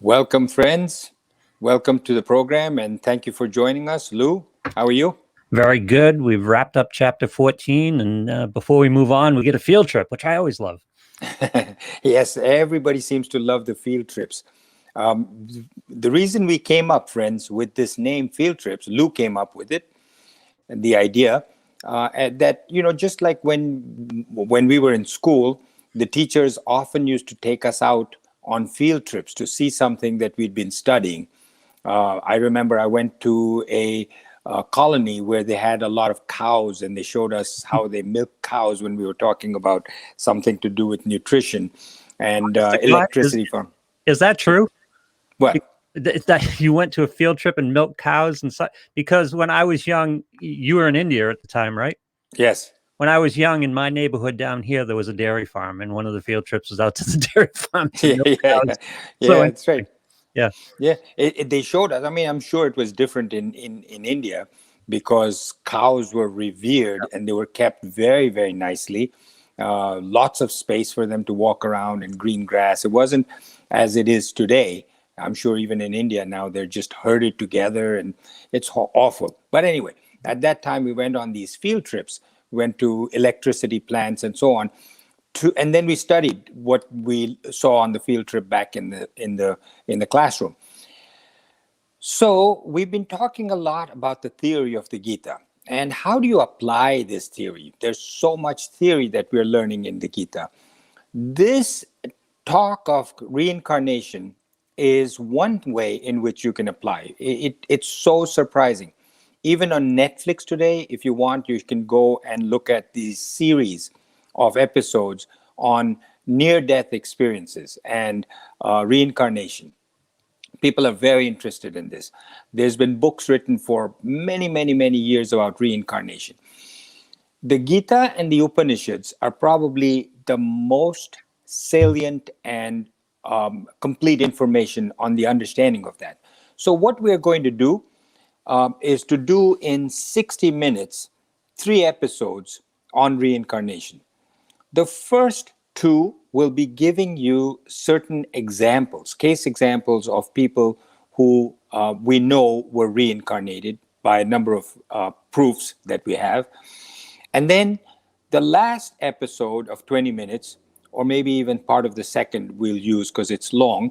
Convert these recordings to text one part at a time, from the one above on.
Welcome, friends. Welcome to the program, and thank you for joining us. Lou, how are you? Very good. We've wrapped up chapter 14, and before we move on, we get a field trip, which I always love. Yes, everybody seems to love the field trips. The reason we came up, friends, with this name field trips, Lou came up with it, the idea that, just like when we were in school, the teachers often used to take us out on field trips to see something that we'd been studying. I remember I went to a colony where they had a lot of cows, and they showed us how they milk cows when we were talking about something to do with nutrition and electricity farm. Is that true? What? That you went to a field trip and milked cows and such? Because when I was young, you were in India at the time, right? Yes. When I was young, in my neighborhood down here, there was a dairy farm, and one of the field trips was out to the dairy farm to milk cows. Yeah, that's right. Yeah. They showed us. I mean, I'm sure it was different in India because cows were revered and they were kept very, very nicely. Lots of space for them to walk around and green grass. It wasn't as it is today. I'm sure even in India now they're just herded together and it's awful. But anyway, at that time we went on these field trips, went to electricity plants and so on. And then we studied what we saw on the field trip back in the classroom. So we've been talking a lot about the theory of the Gita and how do you apply this theory? There's so much theory that we're learning in the Gita. This talk of reincarnation is one way in which you can apply it. It's so surprising. Even on Netflix today, if you want, you can go and look at these series of episodes on near-death experiences and reincarnation. People are very interested in this. There's been books written for many, many, many years about reincarnation. The Gita and the Upanishads are probably the most salient and complete information on the understanding of that. So what we're going to do is to do in 60 minutes, 3 episodes on reincarnation. The first 2 will be giving you certain examples, case examples of people who we know were reincarnated by a number of proofs that we have. And then the last episode of 20 minutes, or maybe even part of the second we'll use because it's long,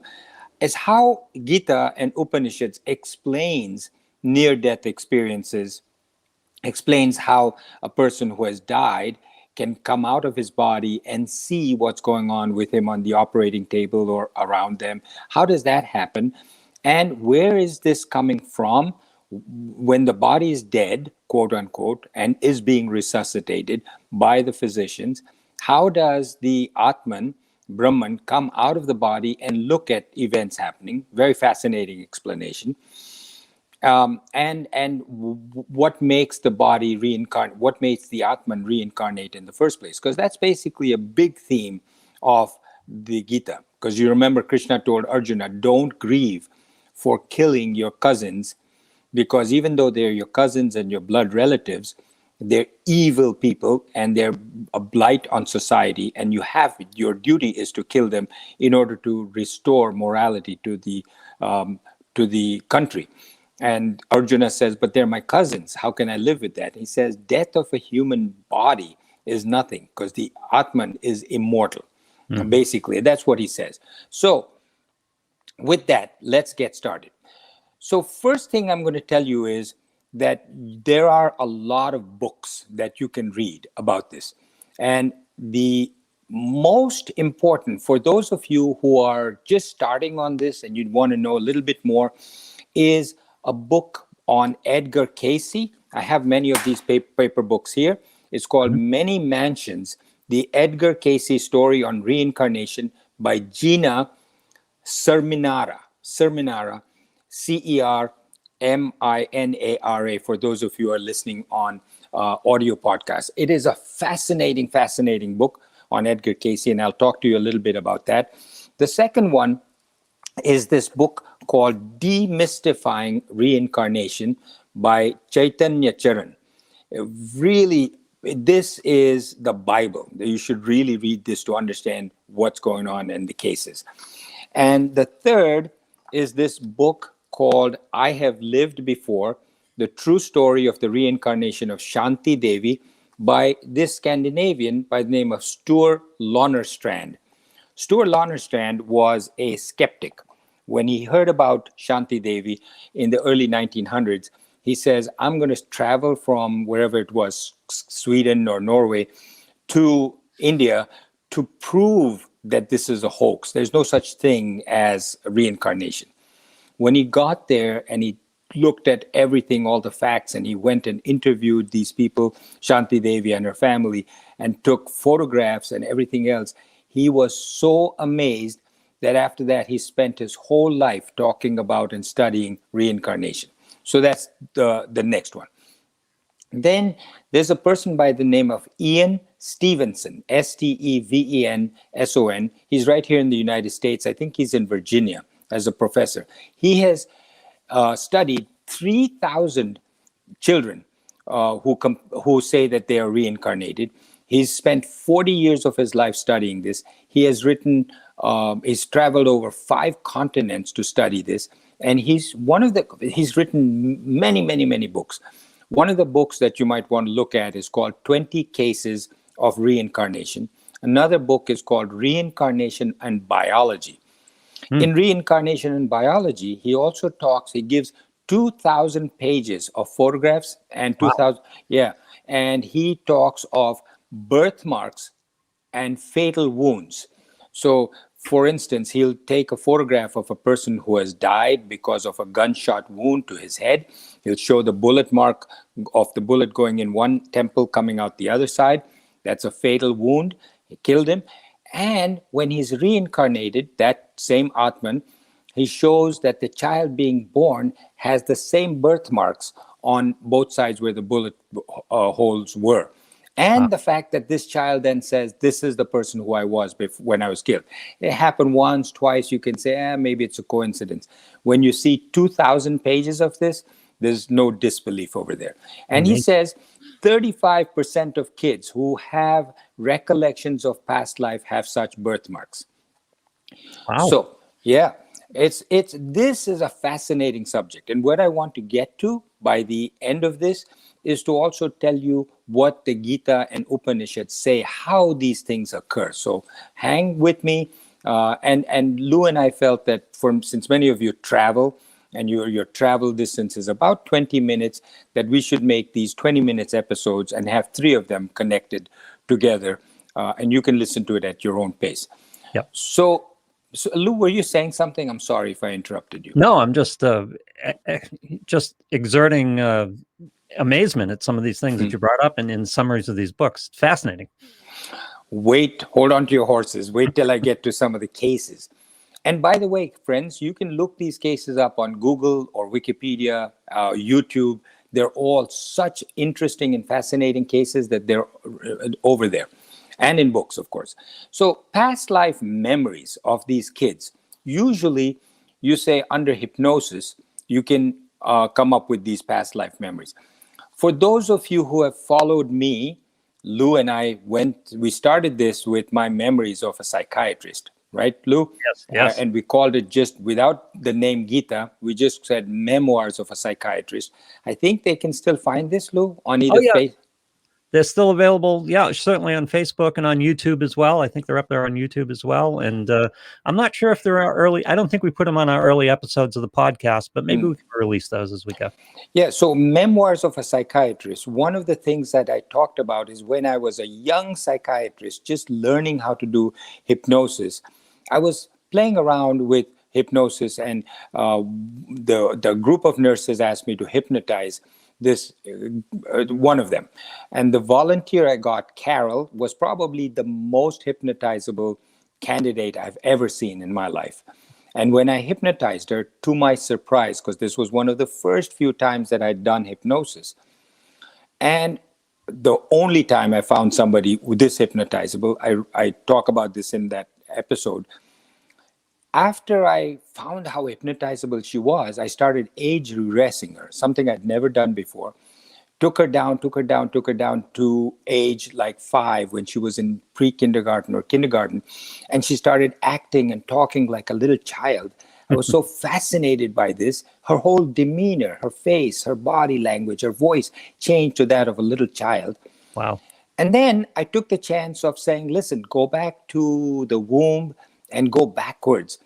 is how Gita and Upanishads explains near-death experiences, explains how a person who has died can come out of his body and see what's going on with him on the operating table or around them. How does that happen? And where is this coming from? When the body is dead, quote unquote, and is being resuscitated by the physicians, how does the Atman, Brahman, come out of the body and look at events happening? Very fascinating explanation. And what makes the body reincarnate, what makes the Atman reincarnate in the first place? Because that's basically a big theme of the Gita. Because you remember Krishna told Arjuna, don't grieve for killing your cousins, because even though they're your cousins and your blood relatives, they're evil people and they're a blight on society, and your duty is to kill them in order to restore morality to the country. And Arjuna says, but they're my cousins. How can I live with that? He says, death of a human body is nothing because the Atman is immortal. Basically, that's what he says. So with that, let's get started. So first thing I'm going to tell you is that there are a lot of books that you can read about this. And the most important for those of you who are just starting on this and you'd want to know a little bit more is a book on Edgar Cayce. I have many of these paper books here. It's called Many Mansions, the Edgar Cayce Story on Reincarnation by Gina Cerminara, Cerminara, Cerminara, for those of you who are listening on audio podcasts. It is a fascinating, fascinating book on Edgar Cayce, and I'll talk to you a little bit about that. The second one is this book called Demystifying Reincarnation by Chaitanya Charan. Really, this is the Bible. You should really read this to understand what's going on in the cases. And the third is this book called I Have Lived Before, The True Story of the Reincarnation of Shanti Devi by this Scandinavian by the name of Sture Lonnerstrand. Sture Lonnerstrand was a skeptic. When he heard about Shanti Devi in the early 1900s, he says, I'm going to travel from wherever it was, Sweden or Norway, to India to prove that this is a hoax. There's no such thing as reincarnation. When he got there and he looked at everything, all the facts, and he went and interviewed these people, Shanti Devi and her family, and took photographs and everything else, he was so amazed that after that he spent his whole life talking about and studying reincarnation. So that's the next one. Then there's a person by the name of Ian Stevenson, Stevenson. He's right here in the United States. I think he's in Virginia as a professor. He has studied 3,000 children who say that they are reincarnated. He's spent 40 years of his life studying this. He has written, he's traveled over 5 continents to study this. And he's written many, many, many books. One of the books that you might want to look at is called 20 Cases of Reincarnation. Another book is called Reincarnation and Biology. In Reincarnation and Biology, he also he gives 2,000 pages of photographs and 2,000, and he talks of birthmarks and fatal wounds. So, for instance, he'll take a photograph of a person who has died because of a gunshot wound to his head. He'll show the bullet mark of the bullet going in one temple, coming out the other side. That's a fatal wound. It killed him. And when he's reincarnated, that same Atman, he shows that the child being born has the same birthmarks on both sides where the bullet holes were. And the fact that this child then says, this is the person who I was when I was killed. It happened once, twice, you can say, maybe it's a coincidence. When you see 2,000 pages of this, there's no disbelief over there. And he says 35% of kids who have recollections of past life have such birthmarks. Wow. So, this is a fascinating subject. And what I want to get to by the end of this is to also tell you what the Gita and Upanishads say, how these things occur. So hang with me. And Lou and I felt that since many of you travel, and your travel distance is about 20 minutes, that we should make these 20 minutes episodes and have 3 of them connected together. And you can listen to it at your own pace. Yep. So Lou, were you saying something? I'm sorry if I interrupted you. No, I'm just exerting amazement at some of these things that you brought up and in summaries of these books. Fascinating. Hold on to your horses. Wait till I get to some of the cases. And by the way, friends, you can look these cases up on Google or Wikipedia, YouTube. They're all such interesting and fascinating cases that they're over there. And in books, of course. So past life memories of these kids, usually you say under hypnosis, you can come up with these past life memories. For those of you who have followed me, Lou and I we started this with my memories of a psychiatrist, right, Lou? Yes. And we called it, just without the name Gita, we just said Memoirs of a Psychiatrist. I think they can still find this, Lou, on either Facebook. They're still available, certainly on Facebook and on YouTube as well. I think they're up there on YouTube as well. And I'm not sure if there are I don't think we put them on our early episodes of the podcast, but maybe we can release those as we go. Yeah, so Memoirs of a Psychiatrist. One of the things that I talked about is when I was a young psychiatrist, just learning how to do hypnosis, I was playing around with hypnosis, and the group of nurses asked me to hypnotize one of them. And the volunteer I got, Carol, was probably the most hypnotizable candidate I've ever seen in my life. And when I hypnotized her, to my surprise, because this was one of the first few times that I'd done hypnosis, and the only time I found somebody this hypnotizable, I talk about this in that episode. After I found how hypnotizable she was, I started age regressing her, something I'd never done before. Took her down to age like 5 when she was in pre-kindergarten or kindergarten. And she started acting and talking like a little child. I was so fascinated by this. Her whole demeanor, her face, her body language, her voice changed to that of a little child. Wow. And then I took the chance of saying, listen, go back to the womb and go backwards.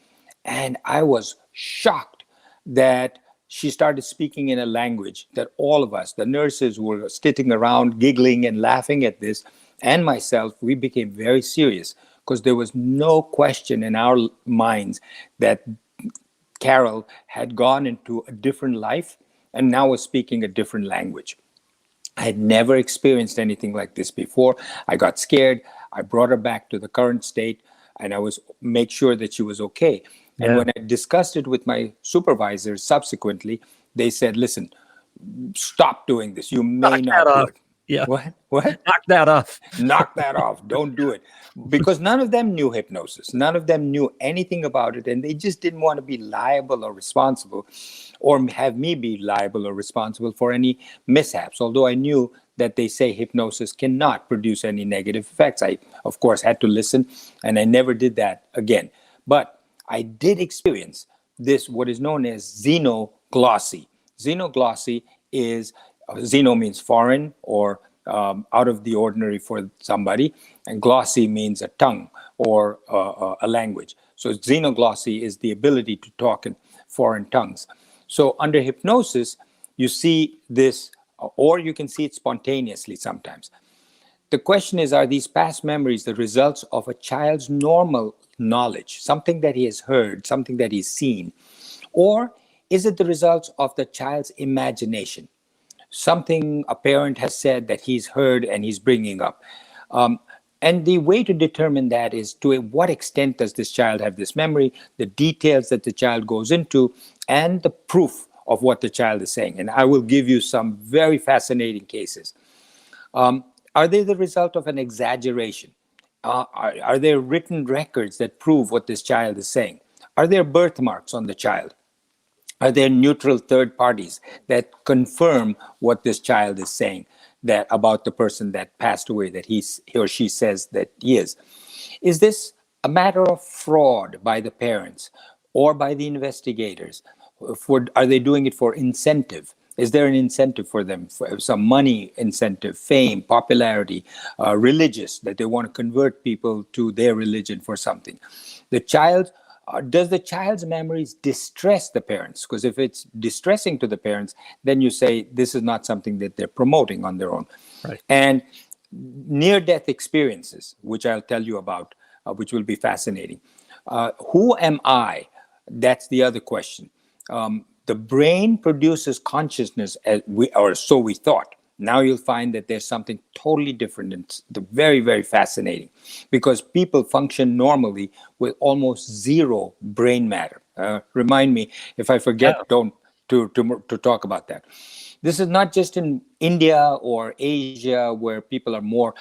And I was shocked that she started speaking in a language that all of us, the nurses, were sitting around giggling and laughing at this. And myself, we became very serious because there was no question in our minds that Carol had gone into a different life and now was speaking a different language. I had never experienced anything like this before. I got scared. I brought her back to the current state, and I was make sure that she was okay. And Yeah. when I discussed it with my supervisors subsequently, they said, "Listen, stop doing this. You may Knock that not do off. it." Yeah. What? What? Knock that off. Knock that off. Don't do it. Because none of them knew hypnosis. None of them knew anything about it. And they just didn't want to be liable or responsible or have me be liable or responsible for any mishaps. Although I knew that they say hypnosis cannot produce any negative effects. I, of course, had to listen, and I never did that again. But I did experience this, what is known as xenoglossy. Xenoglossy is, xeno means foreign or out of the ordinary for somebody, and glossy means a tongue or a language. So xenoglossy is the ability to talk in foreign tongues. So under hypnosis, you see this, or you can see it spontaneously sometimes. The question is, are these past memories the results of a child's normal knowledge, something that he has heard, something that he's seen, or is it the results of the child's imagination? Something a parent has said that he's heard and he's bringing up. And the way to determine that is to what extent does this child have this memory, the details that the child goes into, and the proof of what the child is saying. And I will give you some very fascinating cases. Are they the result of an exaggeration? Are there written records that prove what this child is saying? Are there birthmarks on the child? Are there neutral third parties that confirm what this child is saying that about the person that passed away, that he or she says that he is? Is this a matter of fraud by the parents or by the investigators? Are they doing it for incentive? Is there an incentive for them, for some money incentive, fame, popularity, religious, that they want to convert people to their religion for something? The child, does the child's memories distress the parents? Because if it's distressing to the parents, then you say this is not something that they're promoting on their own. Right. And near-death experiences, which I'll tell you about, which will be fascinating. Who am I? That's the other question. The brain produces consciousness, or so we thought. Now you'll find that there's something totally different, and it's very, very fascinating, because people function normally with almost zero brain matter. Remind me if I forget. Yeah. Don't to talk about that. This is not just in India or Asia where people are more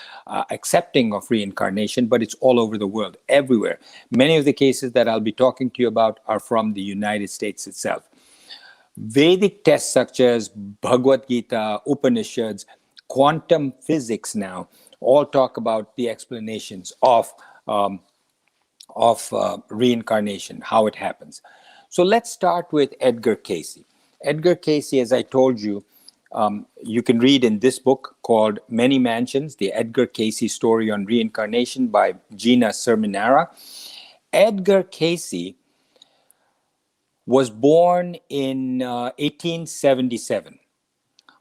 accepting of reincarnation, but it's all over the world, everywhere. Many of the cases that I'll be talking to you about are from the United States itself. Vedic texts such as Bhagavad Gita, Upanishads, quantum physics now all talk about the explanations of reincarnation, how it happens. So let's start with Edgar Cayce. Edgar Cayce, as I told you, you can read in this book called Many Mansions, the Edgar Cayce story on reincarnation by Gina Serminara. Edgar Cayce was born in 1877.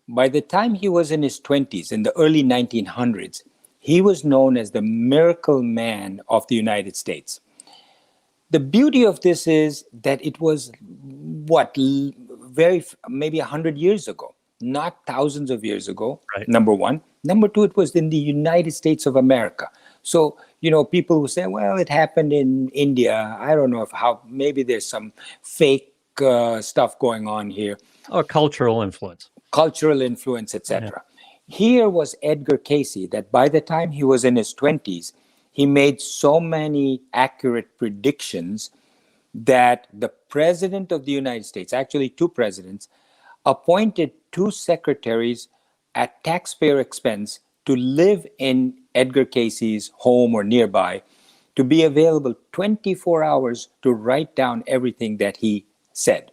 By the time he was in his 20s, in the early 1900s, he was known as the miracle man of the United States. The beauty of this is that it was maybe 100 years ago, not thousands of years ago. Right. Number one. Number two, it was in the United States of America. So, people who say, well, it happened in India. I don't know maybe there's some fake stuff going on here. Or cultural influence. Cultural influence, etc. Here was Edgar Cayce, that by the time he was in his 20s, he made so many accurate predictions that the president of the United States, actually two presidents, appointed two secretaries at taxpayer expense to live in Edgar Cayce's home or nearby to be available 24 hours to write down everything that he said.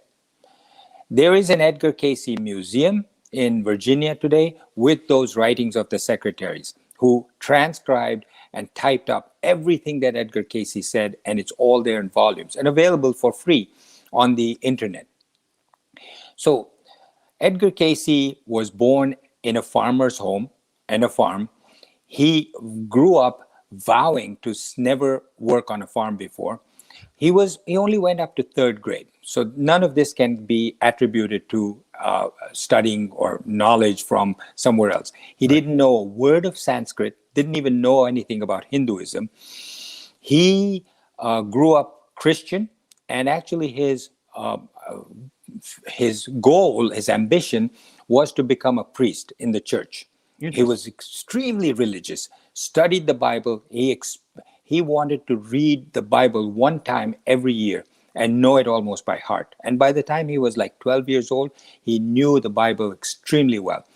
There is an Edgar Cayce museum in Virginia today with those writings of the secretaries who transcribed and typed up everything that Edgar Cayce said, and it's all there in volumes and available for free on the internet. So Edgar Cayce was born in a farmer's home and a farm. He grew up vowing to never work on a farm before. He only went up to third grade. So none of this can be attributed to studying or knowledge from somewhere else. He didn't know a word of Sanskrit, didn't even know anything about Hinduism. He grew up Christian, and actually his goal, his ambition, was to become a priest in the church. He was extremely religious, studied the Bible. He wanted to read the Bible one time every year and know it almost by heart. And by the time he was like 12 years old, he knew the Bible extremely well.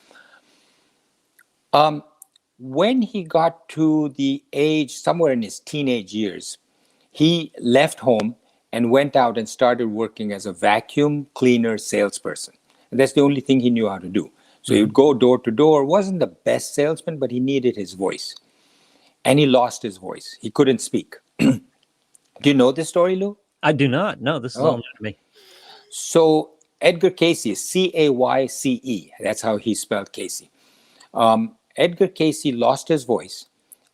When he got to the age, somewhere in his teenage years, he left home and went out and started working as a vacuum cleaner salesperson. And that's the only thing he knew how to do. So he would go door to door, wasn't the best salesman, but he needed his voice. And he lost his voice. He couldn't speak. Do you know this story, Lou? I do not. No, this is all new to me. So Edgar Cayce, C-A-Y-C-E, that's how he spelled Casey. Edgar Cayce lost his voice,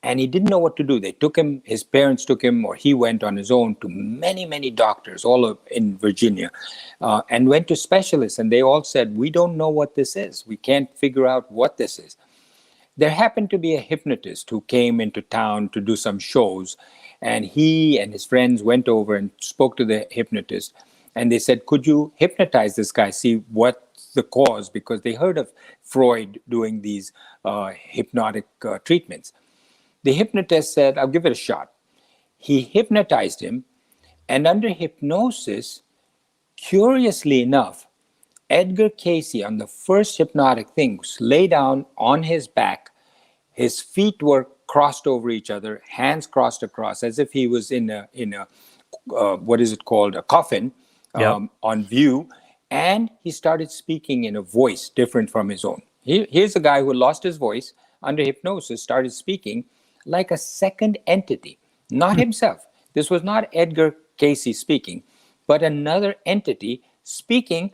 and he didn't know what to do. They took him, his parents took him, or he went on his own to many, many doctors all in Virginia, and went to specialists, and they all said, we don't know what this is. We can't figure out what this is. There happened to be a hypnotist who came into town to do some shows, and he and his friends went over and spoke to the hypnotist, and they said, could you hypnotize this guy, see what's the cause? Because they heard of Freud doing these hypnotic treatments. The hypnotist said, I'll give it a shot. He hypnotized him, and under hypnosis, curiously enough, Edgar Cayce, on the first hypnotic thing, lay down on his back. His feet were crossed over each other, hands crossed across, as if he was in a what is it called, a coffin, on view. And he started speaking in a voice different from his own. Here's a guy who lost his voice under hypnosis, started speaking like a second entity, not himself. This was not Edgar Cayce speaking, but another entity speaking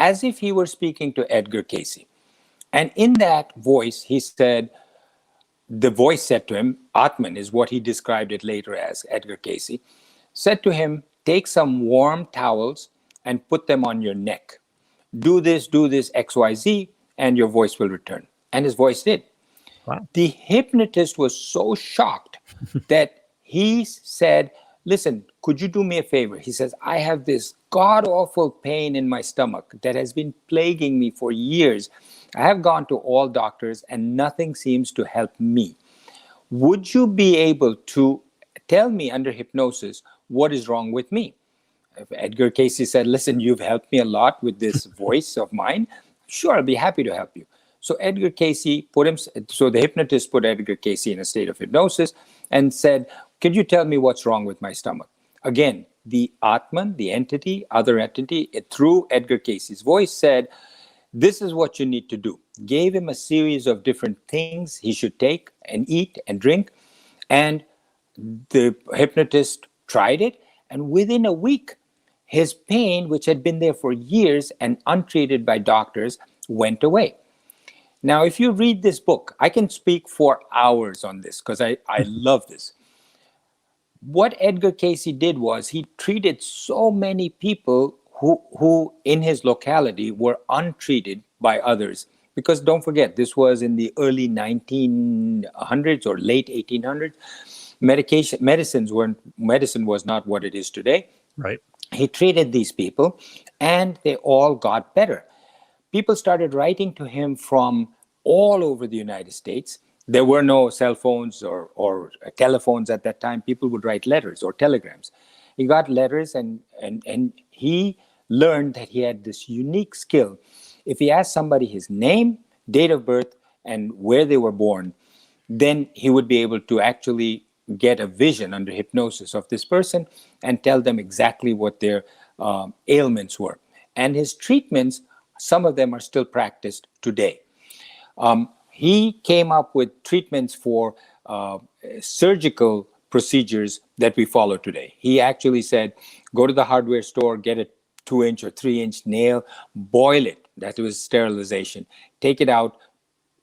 as if he were speaking to Edgar Cayce. And in that voice, he said, the voice said to him, Atman is what he described it later as, Edgar Cayce, said to him, take some warm towels and put them on your neck. Do this, XYZ, and your voice will return. And his voice did. Wow. The hypnotist was so shocked that he said, listen, could you do me a favor? He says, I have this god-awful pain in my stomach that has been plaguing me for years. I have gone to all doctors and nothing seems to help me. Would you be able to tell me under hypnosis what is wrong with me? Edgar Cayce said, listen, you've helped me a lot with this voice of mine. Sure, I'll be happy to help you. So Edgar Cayce so the hypnotist put Edgar Cayce in a state of hypnosis and said, could you tell me what's wrong with my stomach? Again, the Atman, the entity, other entity, through Edgar Cayce's voice said, this is what you need to do. Gave him a series of different things he should take and eat and drink. And the hypnotist tried it. And within a week, his pain, which had been there for years and untreated by doctors, went away. Now, if you read this book, I can speak for hours on this because I love this. What Edgar Cayce did was he treated so many people who in his locality were untreated by others. Because don't forget, this was in the early 1900s or late 1800s. Medicine was not what it is today. Right. He treated these people and they all got better. People started writing to him from all over the United States. There were no cell phones or telephones at that time. People would write letters or telegrams. He got letters and he learned that he had this unique skill. If he asked somebody his name, date of birth, and where they were born, then he would be able to actually get a vision under hypnosis of this person and tell them exactly what their ailments were. And his treatments, some of them are still practiced today. He came up with treatments for surgical procedures that we follow today. He actually said, go to the hardware store, get a 2-inch or 3-inch nail, boil it. That was sterilization. Take it out,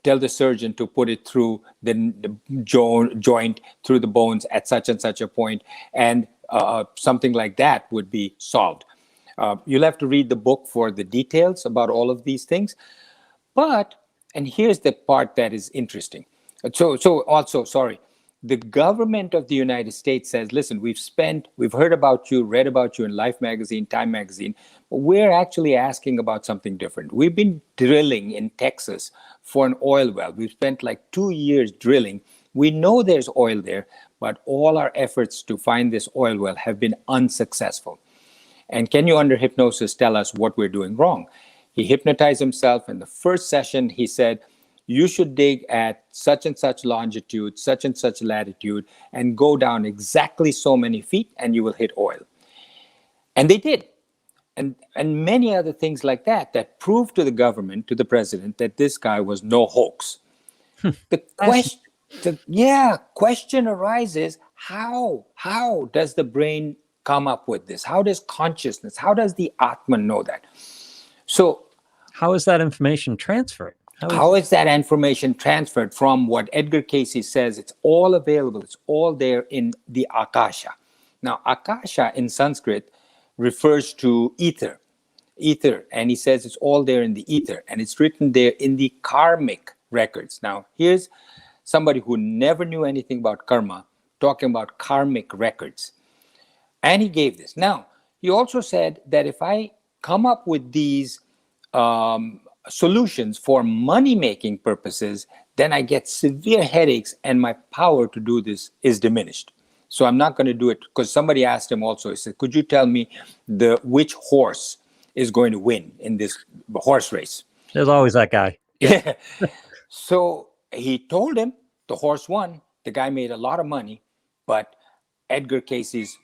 tell the surgeon to put it through the joint, through the bones at such and such a point, and something like that would be solved. You'll have to read the book for the details about all of these things. But, and here's the part that is interesting. So also, sorry, the government of the United States says, listen, we've heard about you, read about you in Life magazine, Time magazine, but we're actually asking about something different. We've been drilling in Texas for an oil well. We've spent like 2 years drilling. We know there's oil there, but all our efforts to find this oil well have been unsuccessful. And can you, under hypnosis, tell us what we're doing wrong? He hypnotized himself. In the first session, he said, you should dig at such and such longitude, such and such latitude, and go down exactly so many feet, and you will hit oil. And they did. And many other things like that proved to the government, to the president, that this guy was no hoax. The question arises, how does the brain come up with this? How does consciousness, how does the Atman know that? So how is that information transferred? How is that information transferred from what Edgar Cayce says? It's all available. It's all there in the Akasha. Now, Akasha in Sanskrit refers to ether. And he says it's all there in the ether. And it's written there in the karmic records. Now, here's somebody who never knew anything about karma talking about karmic records. And he gave this. Now, he also said that if I come up with these solutions for money-making purposes, then I get severe headaches and my power to do this is diminished. So I'm not going to do it, because somebody asked him also, he said, could you tell me which horse is going to win in this horse race? There's always that guy. Yeah. So he told him the horse won. The guy made a lot of money, but Edgar Cayce's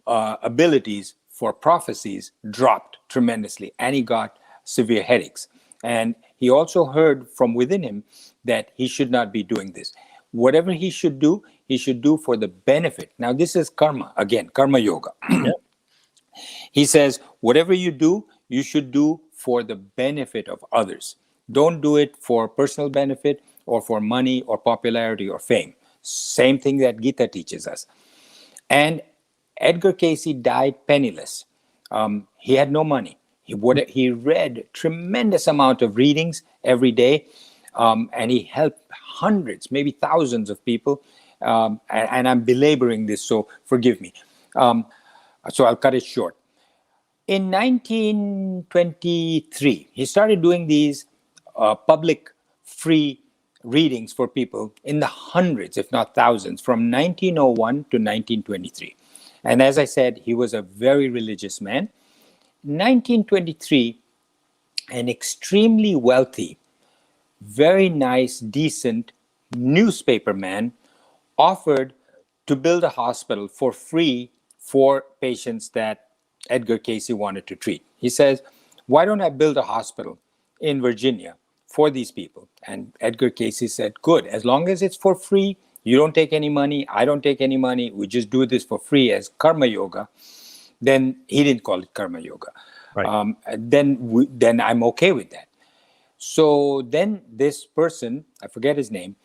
abilities for prophecies dropped tremendously, and he got severe headaches. And he also heard from within him that he should not be doing this. Whatever he should do for the benefit. Now, this is karma, again, karma yoga. Yep. He says, whatever you do, you should do for the benefit of others. Don't do it for personal benefit or for money or popularity or fame. Same thing that Gita teaches us. And Edgar Cayce died penniless. He had no money. He read tremendous amount of readings every day, and he helped hundreds, maybe thousands of people. And I'm belaboring this, so forgive me. So I'll cut it short. In 1923, he started doing these public free readings for people in the hundreds, if not thousands, from 1901 to 1923. And as I said, he was a very religious man. 1923, an extremely wealthy, very nice, decent newspaper man offered to build a hospital for free for patients that Edgar Cayce wanted to treat. He says, why don't I build a hospital in Virginia for these people? And Edgar Cayce said, good, as long as it's for free, you don't take any money, I don't take any money, we just do this for free as karma yoga. Then he didn't call it karma yoga. Right. Then I'm okay with that. So then this person, I forget his name,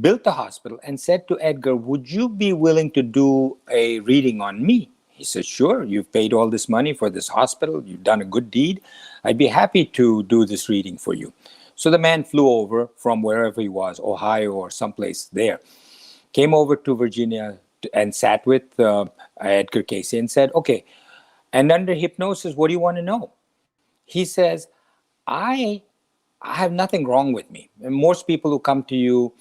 built the hospital and said to Edgar, would you be willing to do a reading on me? He said, sure, you've paid all this money for this hospital, you've done a good deed, I'd be happy to do this reading for you. So the man flew over from wherever he was, Ohio or someplace there, came over to Virginia and sat with Edgar Cayce and said, okay, and under hypnosis, what do you want to know? He says, I have nothing wrong with me. And most people who come to you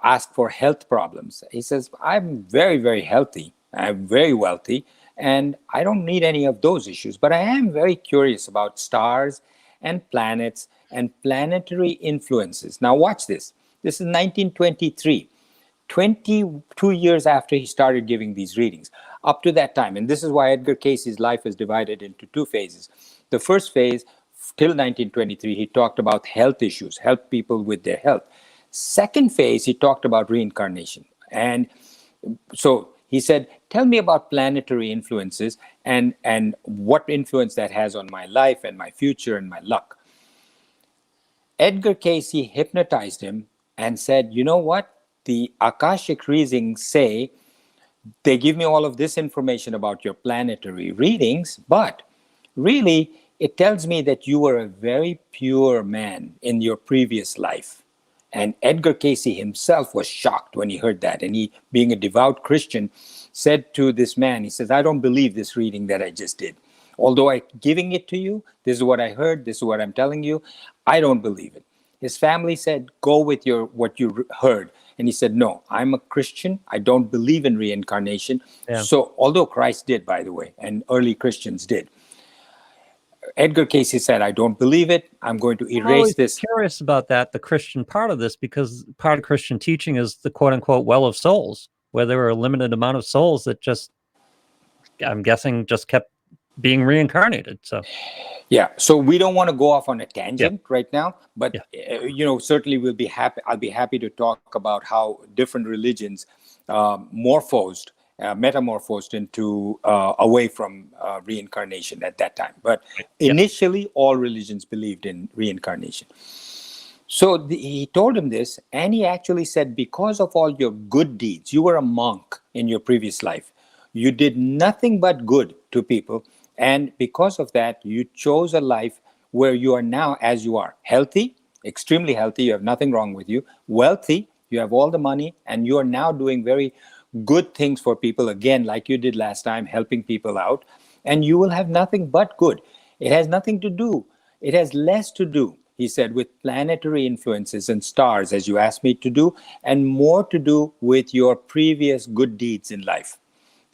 ask for health problems. He says, I'm very, very healthy. I'm very wealthy, and I don't need any of those issues. But I am very curious about stars and planets and planetary influences. Now watch this. This is 1923. 22 years after he started giving these readings. Up to that time, and this is why Edgar Cayce's life is divided into two phases. The first phase, till 1923, he talked about health issues, help people with their health. Second phase, he talked about reincarnation. And so he said, tell me about planetary influences and what influence that has on my life and my future and my luck. Edgar Cayce hypnotized him and said, you know what? The Akashic readings say, they give me all of this information about your planetary readings, but really, it tells me that you were a very pure man in your previous life. And Edgar Cayce himself was shocked when he heard that. And he, being a devout Christian, said to this man, he says, I don't believe this reading that I just did. Although I'm giving it to you, this is what I heard, this is what I'm telling you, I don't believe it. His family said, go with what you heard. And he said, no, I'm a Christian. I don't believe in reincarnation. Yeah. So, although Christ did, by the way, and early Christians did, Edgar Cayce said, I don't believe it. I'm going to erase this. I'm curious about that, the Christian part of this, because part of Christian teaching is the quote unquote well of souls, where there were a limited amount of souls that just, I'm guessing, just kept being reincarnated. So yeah, so we don't want to go off on a tangent right now, but certainly we'll be happy. I'll be happy to talk about how different religions metamorphosed into away from reincarnation at that time. But initially, all religions believed in reincarnation. So he told him this, and he actually said, because of all your good deeds, you were a monk in your previous life. You did nothing but good to people. And because of that, you chose a life where you are now as you are. Healthy, extremely healthy, you have nothing wrong with you. Wealthy, you have all the money, and you are now doing very good things for people, again, like you did last time, helping people out. And you will have nothing but good. It has nothing to do. It has less to do, he said, with planetary influences and stars, as you asked me to do, and more to do with your previous good deeds in life.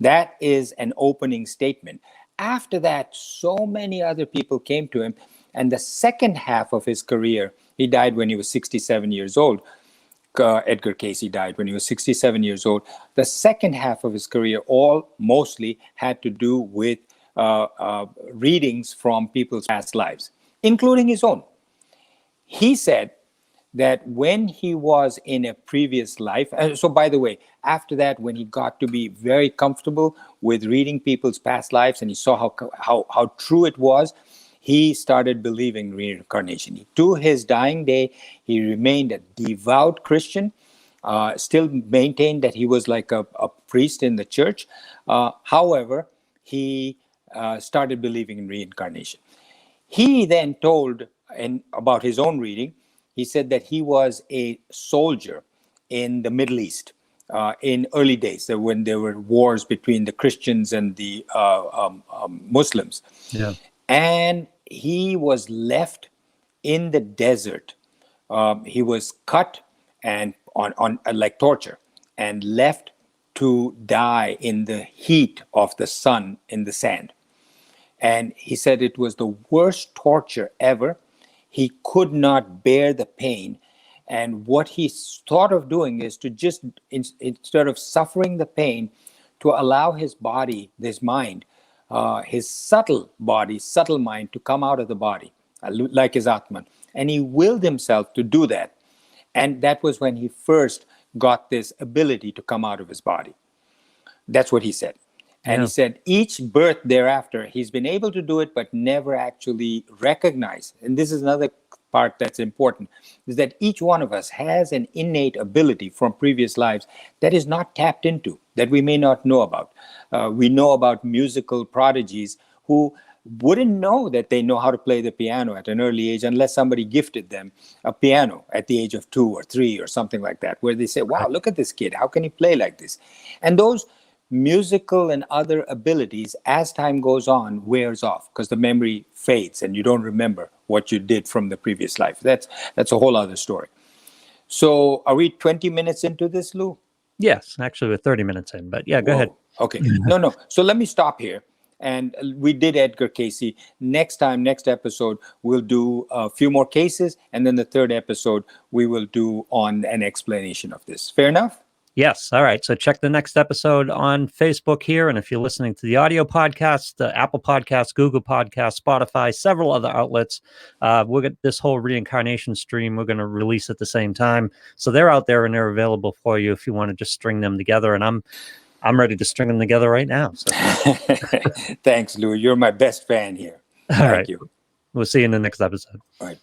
That is an opening statement. After that, so many other people came to him. And the second half of his career, he died when he was 67 years old. Edgar Cayce died when he was 67 years old. The second half of his career mostly had to do with readings from people's past lives, including his own. He said that when he was in a previous life, so by the way, after that, when he got to be very comfortable with reading people's past lives and he saw how true it was, he started believing reincarnation. To his dying day, he remained a devout Christian, still maintained that he was like a priest in the church. However, he started believing in reincarnation. He then told about his own reading. He said that he was a soldier in the Middle East in early days, when there were wars between the Christians and the Muslims. Yeah. And he was left in the desert. He was cut and on like torture and left to die in the heat of the sun in the sand. And he said it was the worst torture ever. He could not bear the pain. And what he thought of doing is to just, instead of suffering the pain, to allow his body, his mind, his subtle body, subtle mind to come out of the body, like his Atman. And he willed himself to do that. And that was when he first got this ability to come out of his body. That's what he said. And he said each birth thereafter, he's been able to do it, but never actually recognized. And this is another part that's important, is that each one of us has an innate ability from previous lives that is not tapped into, that we may not know about. We know about musical prodigies who wouldn't know that they know how to play the piano at an early age unless somebody gifted them a piano at the age of 2 or 3 or something like that, where they say, wow, look at this kid, how can he play like this? And those musical and other abilities, as time goes on, wears off because the memory fades and you don't remember what you did from the previous life. That's a whole other story. So are we 20 minutes into this, Lou? Yes, actually we're 30 minutes in, but yeah, go ahead. Okay. No. So let me stop here. And we did Edgar Cayce. Next episode, we'll do a few more cases. And then the third episode, we will do on an explanation of this. Fair enough? Yes. All right. So check the next episode on Facebook here. And if you're listening to the audio podcast, the Apple Podcast, Google Podcast, Spotify, several other outlets, we'll get this whole reincarnation stream. We're going to release at the same time. So they're out there and they're available for you if you want to just string them together. And I'm ready to string them together right now. So Thanks, Lou. You're my best fan here. all Thank right. you. We'll see you in the next episode. All right.